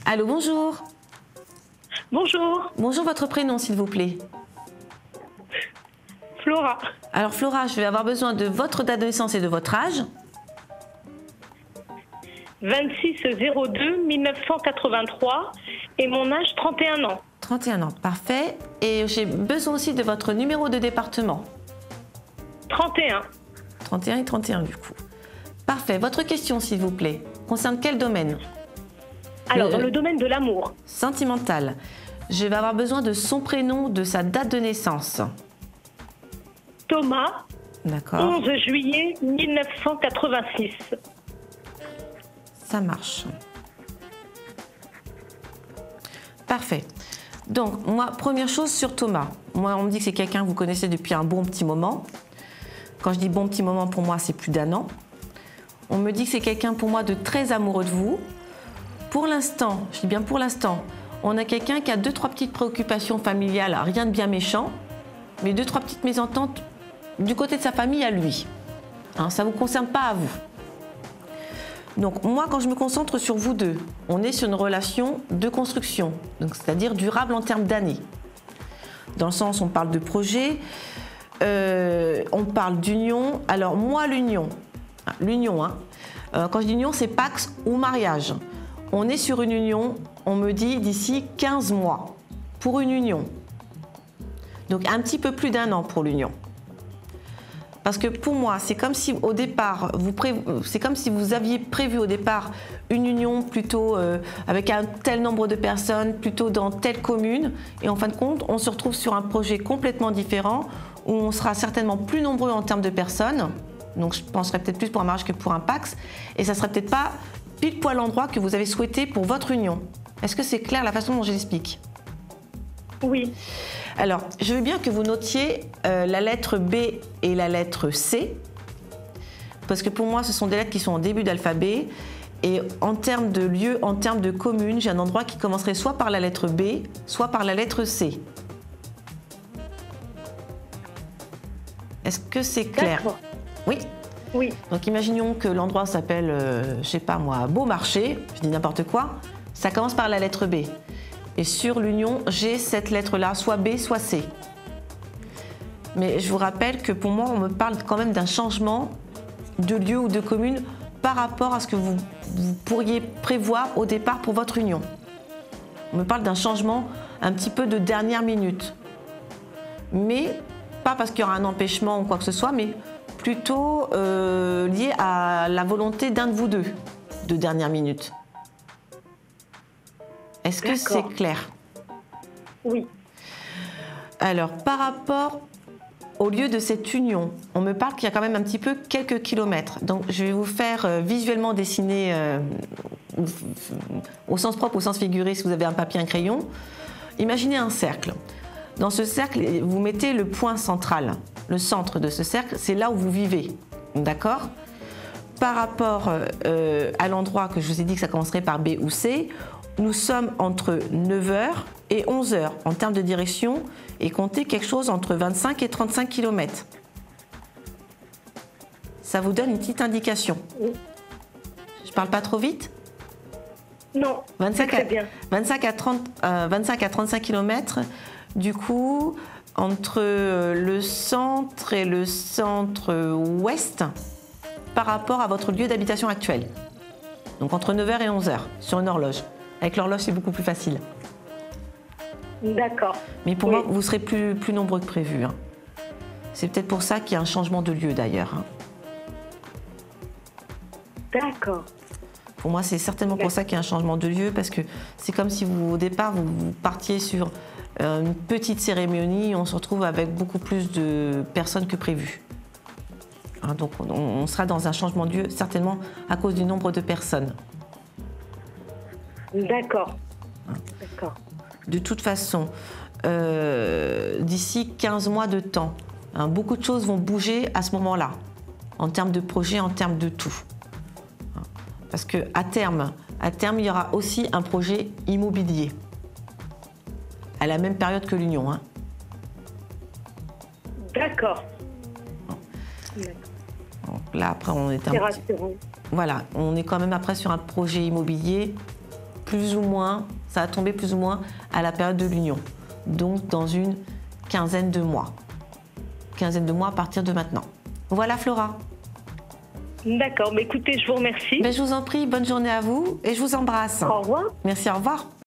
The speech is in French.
Allô, bonjour. Bonjour, Bonjour, votre prénom, s'il vous plaît. Flora. Alors, Flora, je vais avoir besoin de votre date de naissance et de votre âge. 26-02-1983 et mon âge 31 ans. 31 ans, parfait. Et j'ai besoin aussi de votre numéro de département. 31. 31 et 31, du coup. Parfait. Votre question, s'il vous plaît, concerne quel domaine? Alors, dans le domaine de l'amour. Sentimental. Je vais avoir besoin de son prénom, de sa date de naissance. Thomas, D'accord, 11 juillet 1986. ça marche. Parfait. Donc, moi, première chose sur Thomas. Moi, on me dit que c'est quelqu'un que vous connaissez depuis un bon petit moment. Quand je dis bon petit moment, pour moi, c'est plus d'1 an. On me dit que c'est quelqu'un, pour moi, de très amoureux de vous. Pour l'instant, je dis bien pour l'instant, on a quelqu'un qui a 2-3 petites préoccupations familiales, rien de bien méchant, mais 2-3 petites mésententes du côté de sa famille à lui. Hein, ça ne vous concerne pas à vous. Donc moi, quand je me concentre sur vous deux, on est sur une relation de construction, c'est-à-dire durable en termes d'années. Dans le sens, on parle de projet, on parle d'union. Alors moi, l'union, quand je dis union, c'est Pax ou mariage. On est sur une union, on me dit d'ici 15 mois pour une union. Donc un petit peu plus d'1 an pour l'union. Parce que pour moi, c'est comme si au départ, c'est comme si vous aviez prévu au départ une union plutôt avec un tel nombre de personnes, plutôt dans telle commune. Et en fin de compte, on se retrouve sur un projet complètement différent où on sera certainement plus nombreux en termes de personnes. Donc je penserais peut-être plus pour un mariage que pour un Pax. Et ça ne serait peut-être pas pile poil l'endroit que vous avez souhaité pour votre union. Est-ce que c'est clair la façon dont je l'explique? Oui. Alors, je veux bien que vous notiez la lettre B et la lettre C, parce que pour moi, ce sont des lettres qui sont en début d'alphabet. Et en termes de lieu, en termes de commune, j'ai un endroit qui commencerait soit par la lettre B, soit par la lettre C. Est-ce que c'est clair? Oui. Oui. Donc, imaginons que l'endroit s'appelle, je sais pas moi, Beaumarchais, je dis n'importe quoi. Ça commence par la lettre B. Et sur l'union, j'ai cette lettre-là, soit B, soit C. Mais je vous rappelle que pour moi, on me parle quand même d'un changement de lieu ou de commune par rapport à ce que vous pourriez prévoir au départ pour votre union. On me parle d'un changement un petit peu de dernière minute. Mais pas parce qu'il y aura un empêchement ou quoi que ce soit, mais plutôt lié à la volonté d'un de vous deux de dernière minute. Est-ce que c'est clair? Oui. Alors, par rapport au lieu de cette union, on me parle qu'il y a quand même un petit peu quelques kilomètres. Donc, je vais vous faire visuellement dessiner au sens propre, au sens figuré, si vous avez un papier, un crayon. Imaginez un cercle. Dans ce cercle, vous mettez le point central. Le centre de ce cercle, c'est là où vous vivez. D'accord? Par rapport à l'endroit que je vous ai dit que ça commencerait par B ou C, nous sommes entre 9h et 11h en termes de direction et comptez quelque chose entre 25 et 35 km. Ça vous donne une petite indication. Oui. Je parle pas trop vite? Non, 25 à 35 km, du coup, entre le centre et le centre-ouest par rapport à votre lieu d'habitation actuel. Donc entre 9h et 11h sur une horloge. Avec l'horloge, c'est beaucoup plus facile. D'accord. Mais pour moi, vous serez plus nombreux que prévu. Hein. C'est peut-être pour ça qu'il y a un changement de lieu d'ailleurs. Hein. D'accord. Pour moi, c'est certainement pour ça qu'il y a un changement de lieu, parce que c'est comme si au départ, vous partiez sur une petite cérémonie et on se retrouve avec beaucoup plus de personnes que prévu. Hein, donc on sera dans un changement de lieu, certainement à cause du nombre de personnes. D'accord. D'accord. De toute façon, d'ici 15 mois de temps, hein, beaucoup de choses vont bouger à ce moment-là, en termes de projet, en termes de tout. Parce qu'à terme, il y aura aussi un projet immobilier, à la même période que l'union. Hein. D'accord. Donc là, après, on est C'est rassurant. Voilà, on est quand même après sur un projet immobilier plus ou moins, ça va tomber plus ou moins à la période de l'union. Donc dans une quinzaine de mois. Quinzaine de mois à partir de maintenant. Voilà Flora. D'accord, mais écoutez, je vous remercie. Ben, je vous en prie, bonne journée à vous et je vous embrasse. Au revoir. Merci, au revoir.